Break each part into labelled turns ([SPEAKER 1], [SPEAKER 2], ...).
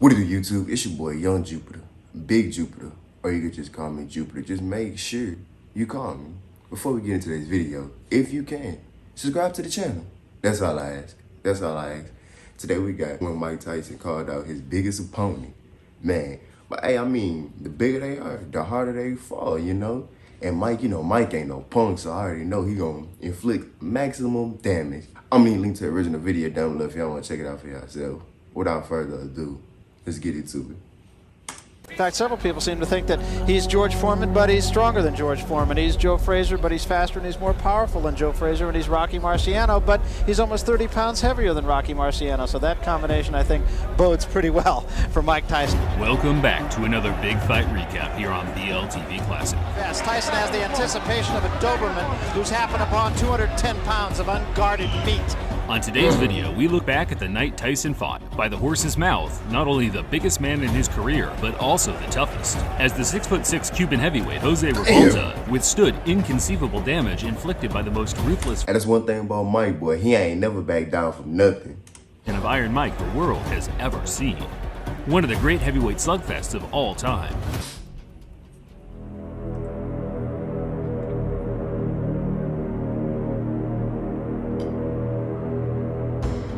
[SPEAKER 1] What do YouTube? It's your boy Young Jupiter, Big Jupiter, or you could just call me Jupiter. Just make sure you call me. Before we get into today's video, if you can, subscribe to the channel. That's all I ask. That's all I ask. Today we got when Mike Tyson called out his biggest opponent. Man, but hey, I mean, the bigger they are, the harder they fall, you know? And Mike, Mike ain't no punk, so I already know he gonna inflict maximum damage. I'm gonna link to the original video down below if y'all wanna check it out for yourself. Without further ado, let's get into it.
[SPEAKER 2] In fact, several people seem to think that he's George Foreman, but he's stronger than George Foreman. He's Joe Frazier, but he's faster and he's more powerful than Joe Frazier, and he's Rocky Marciano, but he's almost 30 pounds heavier than Rocky Marciano. So that combination, I think, bodes pretty well for Mike Tyson.
[SPEAKER 3] Welcome back to another big fight recap here on BLTV Classic.
[SPEAKER 2] Yes, Tyson has the anticipation of a Doberman who's happened upon 210 pounds of unguarded meat.
[SPEAKER 3] On today's video, we look back at the night Tyson fought. By the horse's mouth, not only the biggest man in his career, but also the toughest. As the 6'6" Cuban heavyweight Jose Revolta withstood inconceivable damage inflicted by the most ruthless.
[SPEAKER 1] And that's one thing about Mike, boy. He ain't never backed down from nothing.
[SPEAKER 3] And of Iron Mike the world has ever seen. One of the great heavyweight slugfests of all time.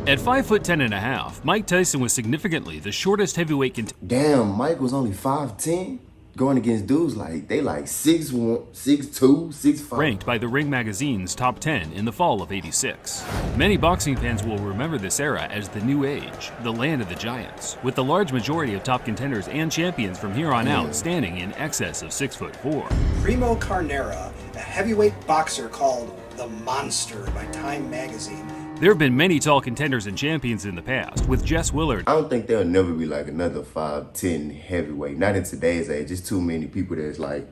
[SPEAKER 3] At 5'10½", Mike Tyson was significantly the shortest heavyweight contender.
[SPEAKER 1] Damn, Mike was only 5'10", going against dudes like they like 6'1", 6'2", 6'5".
[SPEAKER 3] Ranked by the Ring Magazine's top 10 in the fall of '86. Many boxing fans will remember this era as the New Age, the land of the giants, with the large majority of top contenders and champions from here on out standing in excess of 6'4".
[SPEAKER 4] Primo Carnera, a heavyweight boxer called the Monster by Time magazine.
[SPEAKER 3] There have been many tall contenders and champions in the past, with Jess Willard.
[SPEAKER 1] I don't think there'll never be like another 5'10" heavyweight. Not in today's age. Just too many people that's like,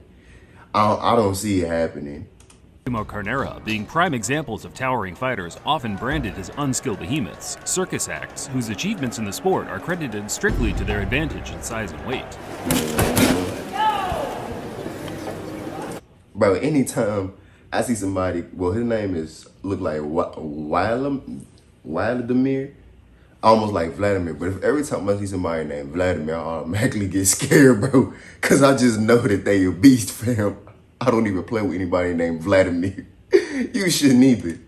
[SPEAKER 1] I don't see it happening.
[SPEAKER 3] Primo Carnera being prime examples of towering fighters often branded as unskilled behemoths, circus acts, whose achievements in the sport are credited strictly to their advantage in size and weight.
[SPEAKER 1] Bro, anytime I see somebody, well, his name look like Wladimir, almost like Vladimir. But if every time I see somebody named Vladimir, I automatically get scared, bro, because I just know that they a beast, fam. I don't even play with anybody named Vladimir. You shouldn't either.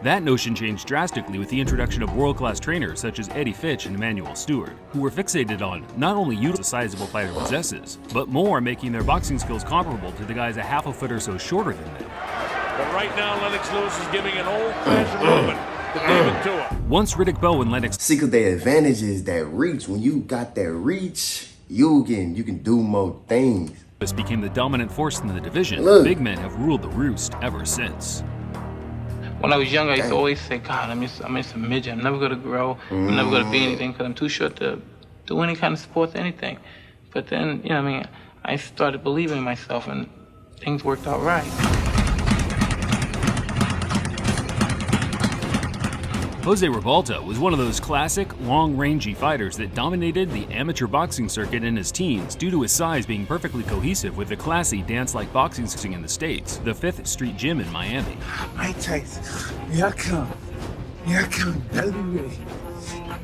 [SPEAKER 3] That notion changed drastically with the introduction of world-class trainers such as Eddie Fitch and Emmanuel Stewart, who were fixated on not only utilizing a sizable fighter possesses, but more making their boxing skills comparable to the guys a half a foot or so shorter than them.
[SPEAKER 5] But right now, Lennox Lewis is giving an old-fashioned movement to David Tua.
[SPEAKER 3] Once Riddick Bowe and Lennox.
[SPEAKER 1] See, because the advantage is that reach. When you got that reach, you can do more things.
[SPEAKER 3] This became the dominant force in the division.
[SPEAKER 1] Look.
[SPEAKER 3] Big men have ruled the roost ever since.
[SPEAKER 6] When I was young, I used to always say, God, I'm just a midget. I'm never going to grow. I'm never going to be anything because I'm too short to do any kind of sports, anything. But then, I started believing in myself and things worked out right.
[SPEAKER 3] Jose Revolta was one of those classic, long-rangey fighters that dominated the amateur boxing circuit in his teens due to his size being perfectly cohesive with the classy dance-like boxing scene in the States, the 5th Street Gym in Miami.
[SPEAKER 7] Mike Tyson, here I come. Here I come. Better be ready.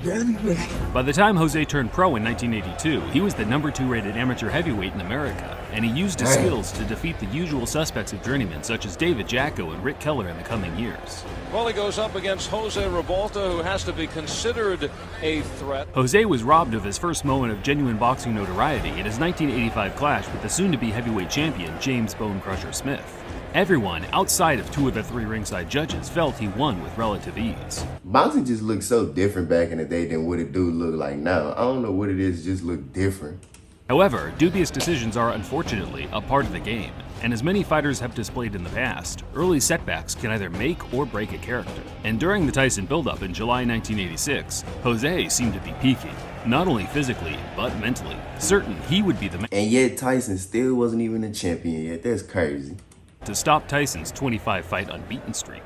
[SPEAKER 7] Better be ready.
[SPEAKER 3] By the time Jose turned pro in 1982, he was the #2 rated amateur heavyweight in America, and he used his skills to defeat the usual suspects of journeymen such as David Jacko and Rick Keller in the coming years.
[SPEAKER 5] Well, he goes up against Jose Revolta, who has to be considered a threat.
[SPEAKER 3] Jose was robbed of his first moment of genuine boxing notoriety in his 1985 clash with the soon-to-be heavyweight champion James Bone Crusher Smith. Everyone outside of 2 of the 3 ringside judges felt he won with relative ease.
[SPEAKER 1] Boxing just looked so different back in the day than what it do look like now. I don't know what it is, it just look different.
[SPEAKER 3] However, dubious decisions are unfortunately a part of the game, and as many fighters have displayed in the past, early setbacks can either make or break a character. And during the Tyson build-up in July 1986, Jose seemed to be peaking, not only physically, but mentally, certain he would be the man.
[SPEAKER 1] And yet Tyson still wasn't even a champion yet. That's crazy.
[SPEAKER 3] To stop Tyson's 25-fight unbeaten streak.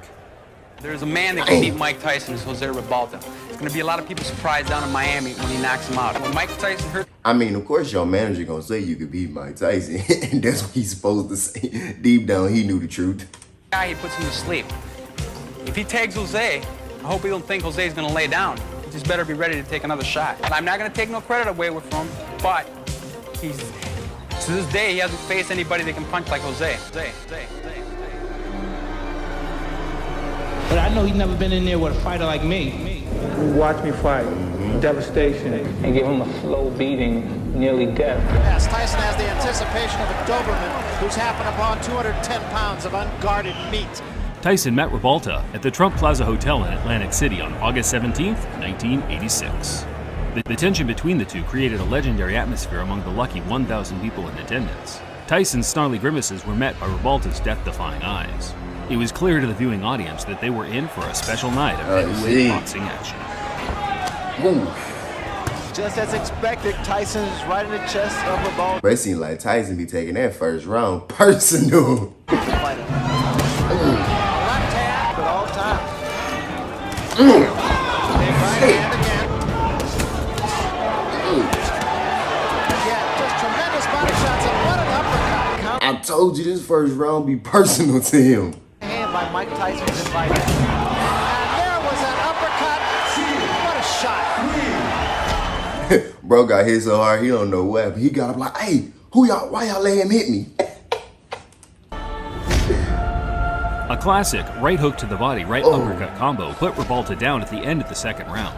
[SPEAKER 8] There's a man that can beat Mike Tyson, is Jose Revolta. There's going to be a lot of people surprised down in Miami when he knocks him out. When Mike Tyson hurt...
[SPEAKER 1] I mean, of course your manager gonna say you could beat Mike Tyson, and that's what he's supposed to say. Deep down, he knew the truth.
[SPEAKER 8] He puts him to sleep. If he tags Jose, I hope he don't think Jose's going to lay down. just better be ready to take another shot. And I'm not going to take no credit away from him, but he's, to this day, he hasn't faced anybody that can punch like Jose.
[SPEAKER 9] But I know he's never been in there with a fighter like me.
[SPEAKER 7] Watch me fight. Devastation.
[SPEAKER 6] And give him a slow beating, nearly death.
[SPEAKER 2] Yes, Tyson has the anticipation of a Doberman who's happened upon 210 pounds of unguarded meat.
[SPEAKER 3] Tyson met Rebalta at the Trump Plaza Hotel in Atlantic City on August 17, 1986. The tension between the two created a legendary atmosphere among the lucky 1,000 people in attendance. Tyson's snarly grimaces were met by Rebalta's death-defying eyes. It was clear to the viewing audience that they were in for a special night of heavyweight boxing action.
[SPEAKER 1] Ooh.
[SPEAKER 2] Just as expected, Tyson is right in the chest of Rebalta.
[SPEAKER 1] But it seemed like Tyson be taking that first round personal.
[SPEAKER 2] Left hand at all times. Big right hand again. Yeah, just tremendous body shots and what an uppercut.
[SPEAKER 1] I told you this first round be personal to him.
[SPEAKER 2] Hand by Mike Tyson's invited. And there was an uppercut. What a shot.
[SPEAKER 1] Bro got hit so hard he don't know what happened. He got up like, hey, why y'all let him hit me?
[SPEAKER 3] A classic right hook to the body, right uppercut combo put Rebalta down at the end of the second round.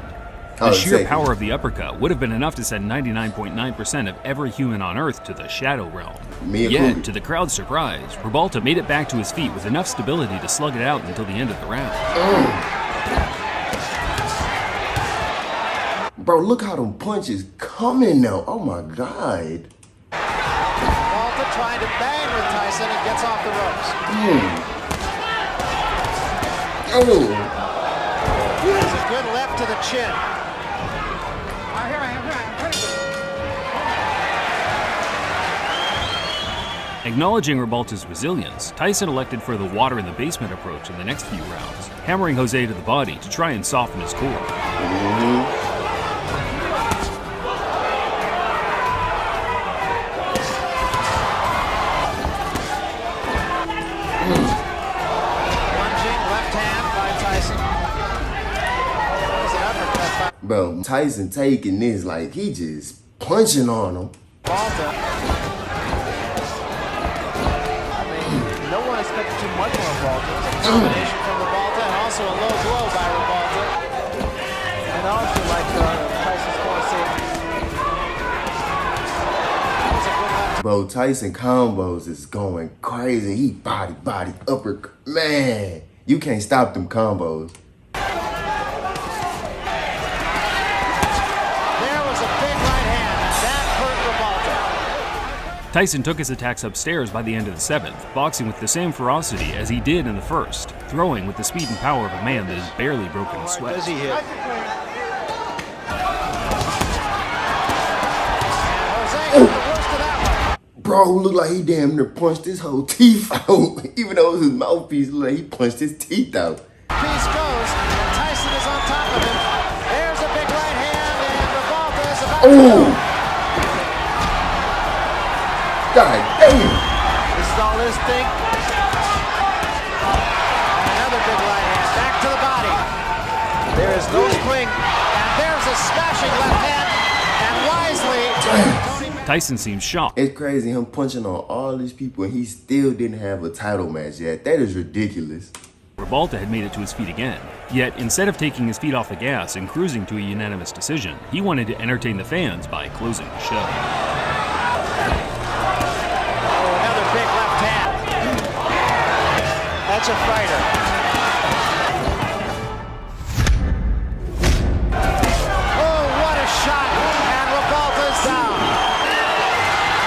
[SPEAKER 3] The sheer power of the uppercut would have been enough to send 99.9% of every human on Earth to the shadow realm. Yet, to the crowd's surprise, Rebalta made it back to his feet with enough stability to slug it out until the end of the round.
[SPEAKER 1] Bro, look how them punches coming now. Oh my God.
[SPEAKER 2] Rebalta trying to bang with Tyson and gets off the ropes. There's a good left to the chin.
[SPEAKER 3] Acknowledging Rebalta's resilience, Tyson elected for the water in the basement approach in the next few rounds, hammering Jose to the body to try and soften his core.
[SPEAKER 1] Bro, Tyson taking this like he just punching on him.
[SPEAKER 2] Rebalta. I mean, no one expected too much from Rebalta. It's a combination from Rebalta and also a low blow by Rebalta. And also, like Tyson's going to say,
[SPEAKER 1] Bro, Tyson combos is going crazy. He body, uppercut. Man, you can't stop them combos.
[SPEAKER 3] Tyson took his attacks upstairs by the end of the seventh, boxing with the same ferocity as he did in the first, throwing with the speed and power of a man that has barely broken a sweat.
[SPEAKER 2] Does he hit?
[SPEAKER 1] Bro, looked like he damn near punched his whole teeth out. Even though it was his mouthpiece, looked like he punched his teeth out.
[SPEAKER 2] Piece goes, and Tyson is on top of him. There's a big right hand, and Rebalta is about to go.
[SPEAKER 1] God damn!
[SPEAKER 2] This is all his thing. And another big right hand, back to the body. There is no spring, and there's a smashing left hand, and wisely,
[SPEAKER 3] Tyson seems shocked.
[SPEAKER 1] It's crazy him punching on all these people and he still didn't have a title match yet. That is ridiculous.
[SPEAKER 3] Rebalta had made it to his feet again. Yet, instead of taking his feet off the gas and cruising to a unanimous decision, he wanted to entertain the fans by closing the show.
[SPEAKER 2] That's a fighter. Oh, what a shot! And Rebalta's down.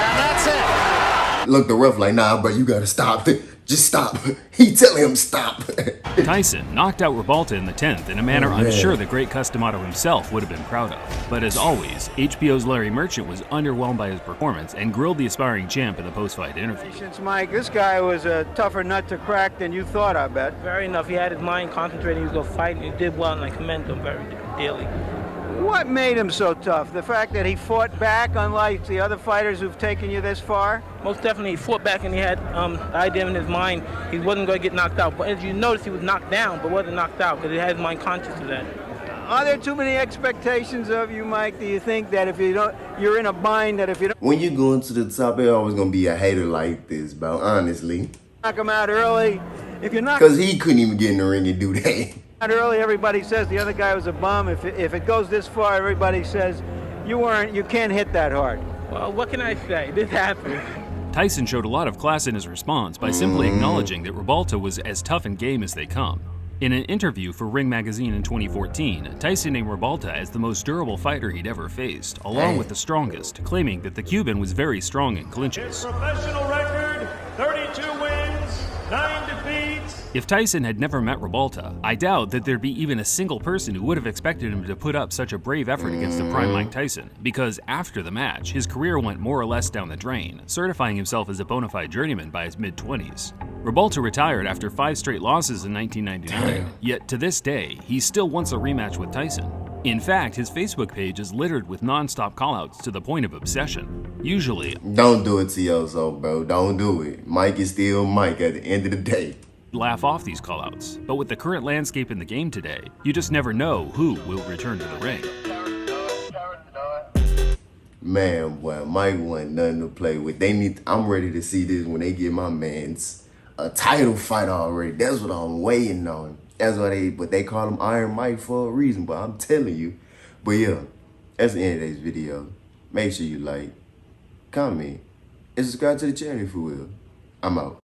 [SPEAKER 2] And that's it.
[SPEAKER 1] Look, the ref like, nah, bro, you gotta stop. Just stop. He telling him stop.
[SPEAKER 3] Tyson knocked out Rebalta in the 10th in a manner I'm sure the great Customato himself would have been proud of. But as always, HBO's Larry Merchant was underwhelmed by his performance and grilled the aspiring champ in the post-fight interview.
[SPEAKER 10] Mike, this guy was a tougher nut to crack than you thought, I bet.
[SPEAKER 9] Very enough. He had his mind concentrated. He was going to fight, and he did well, and I commend him very dearly.
[SPEAKER 10] What made him so tough? The fact that he fought back, unlike the other fighters who've taken you this far?
[SPEAKER 9] Most definitely, he fought back, and he had the idea in his mind he wasn't going to get knocked out. But as you notice, he was knocked down, but wasn't knocked out because he had his mind conscious of that.
[SPEAKER 10] Are there too many expectations of you, Mike? Do you think that if you don't, you're in a bind that if you don't
[SPEAKER 1] When you go into the top, there's always gonna be a hater like this, bro. Honestly,
[SPEAKER 10] knock him out early, if you're not
[SPEAKER 1] cause he couldn't even get in the ring and do that.
[SPEAKER 10] out early, everybody says the other guy was a bum. If it goes this far, everybody says you can't hit that hard.
[SPEAKER 9] Well, what can I say? This happened.
[SPEAKER 3] Tyson showed a lot of class in his response by simply acknowledging that Ribalta was as tough and game as they come. In an interview for Ring Magazine in 2014, Tyson named Ribalta as the most durable fighter he'd ever faced, along with the strongest, claiming that the Cuban was very strong in clinches.
[SPEAKER 11] Professional record, 32 wins, 9 defeats.
[SPEAKER 3] If Tyson had never met Ribalta, I doubt that there'd be even a single person who would have expected him to put up such a brave effort against the prime Mike Tyson, because after the match, his career went more or less down the drain, certifying himself as a bona fide journeyman by his mid-20s. Ribalta retired after 5 straight losses in 1999, yet to this day, he still wants a rematch with Tyson. In fact, his Facebook page is littered with non-stop callouts to the point of obsession. Usually,
[SPEAKER 1] don't do it to yourself, bro. Don't do it. Mike is still Mike at the end of the day.
[SPEAKER 3] Laugh off these callouts, but with the current landscape in the game today, you just never know who will return to the ring.
[SPEAKER 1] Man, boy, Mike wasn't nothing to play with. I'm ready to see this when they get my mans a title fight already. That's what I'm waiting on. That's why they call him Iron Mike for a reason, but I'm telling you. But yeah, that's the end of today's video. Make sure you like, comment, and subscribe to the channel if you will. I'm out.